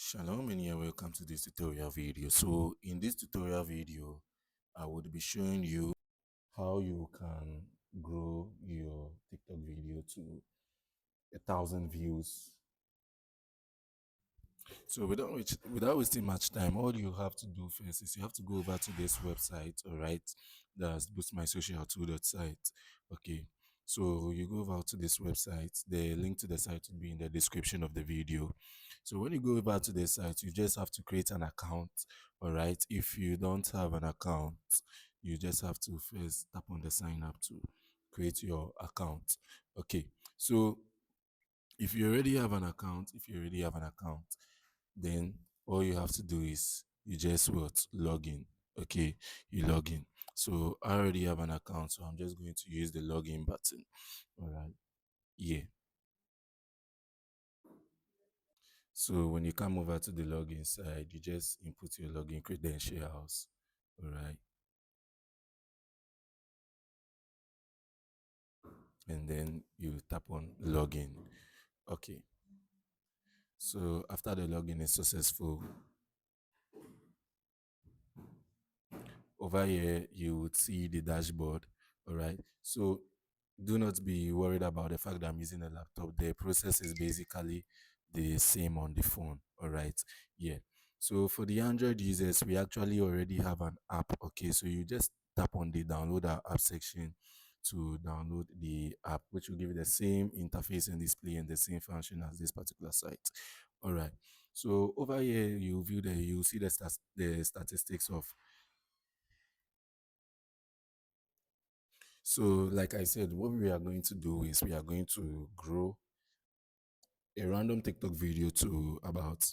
Shalom and welcome to this tutorial video. So in this tutorial video, I would be showing you how you can grow your TikTok video to 1,000 views. So without wasting much time, all you have to do first is you have to go over to this website, all right? That's boostmysocial2.site. Okay. So you go over to this website. The link to the site will be in the description of the video. So when you go over to the site, you just have to create an account, all right? If you don't have an account, you just have to first tap on the sign up to create your account. Okay. So if you already have an account, then all you have to do is you just log in. Okay, you log in. So I already have an account, so I'm just going to use the login button. All right, yeah. So when you come over to the login side, you just input your login credentials. All right, and then you tap on login. Okay, so after the login is successful, over here you would see the dashboard. All right, so do not be worried about the fact that I'm using a laptop. The process is basically the same on the phone. All right, yeah. So for the Android users, we actually already have an app. Okay, so you just tap on the download our app section to download the app, which will give you the same interface and display and the same function as this particular site. All right, so over here you see the statistics of. So, like I said, what we are going to do is we are going to grow a random TikTok video to about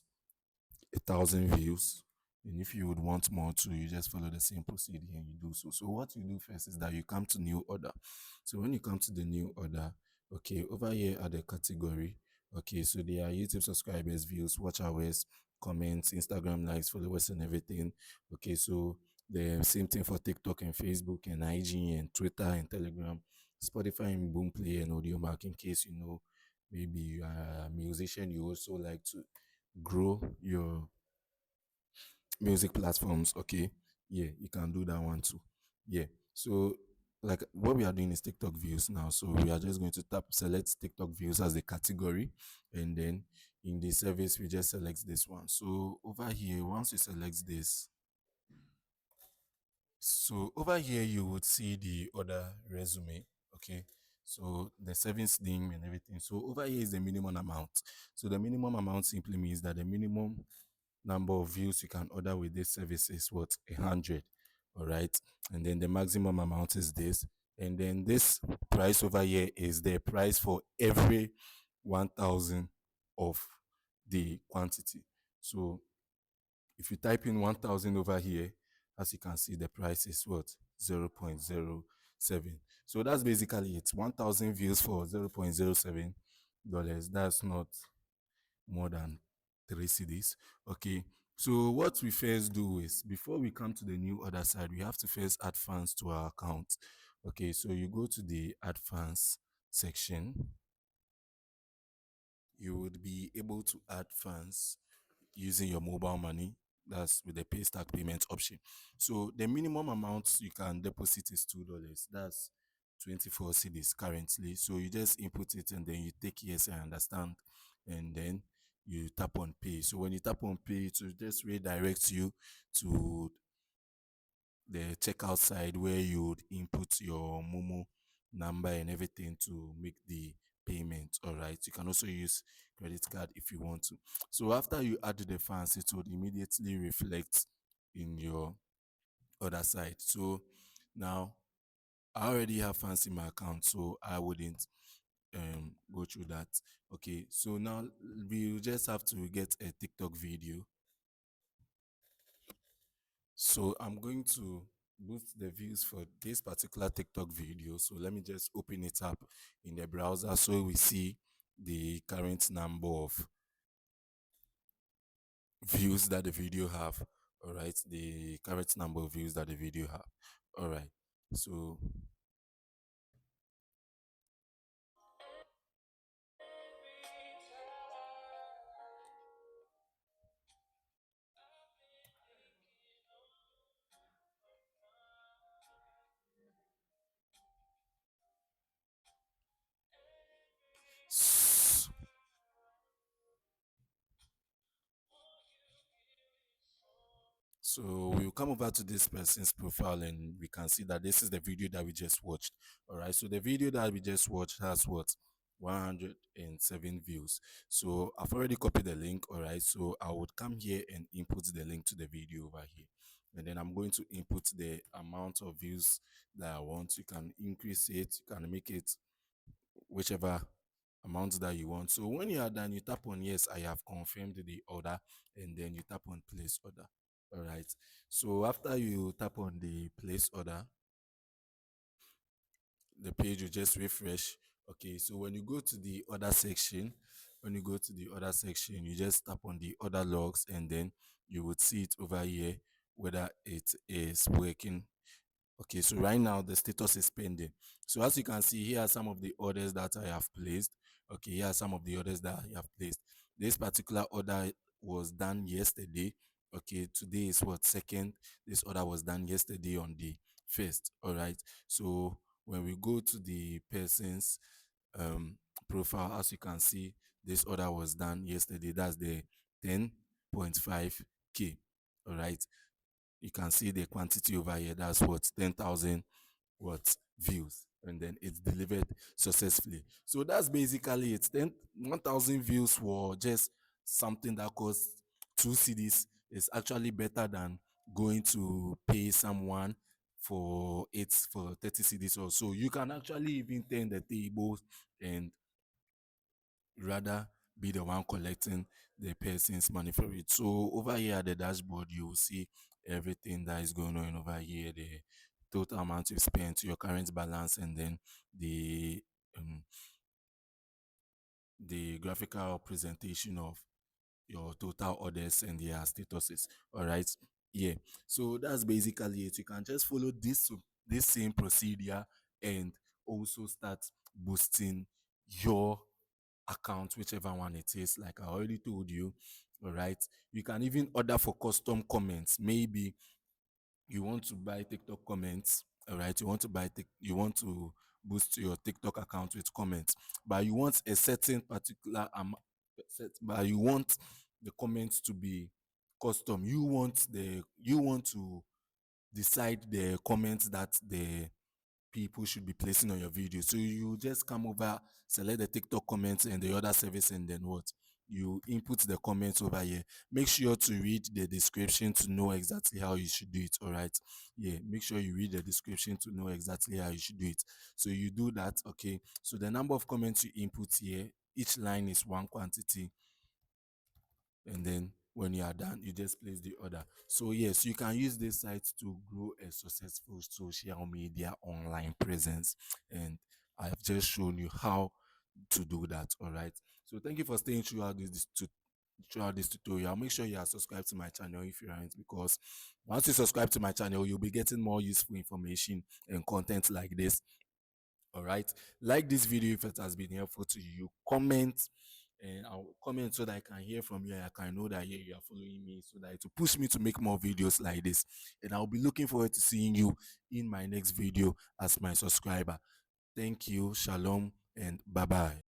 1,000 views. And if you would want more too, you just follow the same procedure and you do so. So, what you do first is that you come to new order. So, when you come to the new order, okay, over here at the category, okay, so there are YouTube subscribers, views, watch hours, comments, Instagram likes, followers, and everything. Okay, so the same thing for TikTok and Facebook and IG and Twitter and Telegram, Spotify and Boomplay and Audiomack. In case you know, maybe you are a musician, you also like to grow your music platforms. Okay, yeah, you can do that one too. Yeah, so like what we are doing is TikTok views now. So we are just going to select TikTok views as the category, and then in the service we just select this one. So over here, once you select this, so over here you would see the other resume. Okay, so the service name and everything. So over here is the minimum amount. So the minimum amount simply means that the minimum number of views you can order with this service is what, 100. All right, and then the maximum amount is this, and then this price over here is the price for every 1,000 of the quantity. So if you type in 1,000 over here, as you can see, the price is what, 0.07. So that's basically it. 1,000 views for $0.07. That's not more than 3 CDs. Okay. So what we first do is, before we come to the new other side, we have to first add fans to our account. Okay, so you go to the add fans section. You would be able to add fans using your mobile money. That's with the pay stack payment option. So the minimum amount you can deposit is $2. That's 24 CDs currently. So you just input it and then you take yes, I understand, and then you tap on pay. So when you tap on pay, it will just redirect you to the checkout side where you would input your Momo number and everything to make the payment. All right, you can also use credit card if you want to. So after you add the funds, it would immediately reflect in your other side. So now I already have funds in my account, so I wouldn't go through that. Okay, so now we just have to get a TikTok video. So I'm going to boost the views for this particular TikTok video. So let me just open it up in the browser so we see the current number of views that the video have. All right, the current number of views that the video have. All right, so So we'll come over to this person's profile and we can see that this is the video that we just watched. All right. So the video that we just watched has what? 107 views. So I've already copied the link. All right. So I would come here and input the link to the video over here. And then I'm going to input the amount of views that I want. You can increase it, you can make it whichever amount that you want. So when you are done, you tap on yes, I have confirmed the order, and then you tap on place order. All right. So after you tap on the place order, the page will just refresh. Okay. So when you go to the order section, you just tap on the order logs, and then you would see it over here whether it is working. Okay, so right now the status is pending. So as you can see, here are some of the orders that I have placed. Okay, here are some of the orders that I have placed. This particular order was done yesterday. Okay, today is what, second. This order was done yesterday on the first. All right. So when we go to the person's um profile, as you can see, this order was done yesterday. That's the 10.5k. All right, you can see the quantity over here. That's what, 10,000 what views, and then it's delivered successfully. So that's basically it. 1,000 views for just something that costs 2 cedis is actually better than going to pay someone for 30 cedis or so. You can actually even turn the tables and rather be the one collecting the person's money for it. So over here at the dashboard, you will see everything that is going on over here, the total amount you spent, your current balance, and then the um, the graphical presentation of your total orders and their statuses. All right. Yeah. So that's basically it. You can just follow this same procedure and also start boosting your account, whichever one it is. Like I already told you. All right. You can even order for custom comments. Maybe you want to buy TikTok comments. All right. You want to boost your TikTok account with comments, but you want a certain particular but you want the comments to be custom. You want to decide the comments that the people should be placing on your video. So you just come over, select the TikTok comments and the other service, and then what? You input the comments over here. Make sure to read the description to know exactly how you should do it. All right. Yeah. Make sure you read the description to know exactly how you should do it. So you do that. Okay. So the number of comments you input here, each line is one quantity, and then when you are done, you just place the order. So yes, you can use this site to grow a successful social media online presence, and I've just shown you how to do that. All right. So thank you for staying throughout this tutorial. Make sure you are subscribed to my channel if you aren't, because once you subscribe to my channel, you'll be getting more useful information and content like this. All right. Like this video if it has been helpful to you. Comment, and I'll comment so that I can hear from you. I can know that, yeah, you are following me, so that it will push me to make more videos like this. And I'll be looking forward to seeing you in my next video as my subscriber. Thank you. Shalom and bye bye.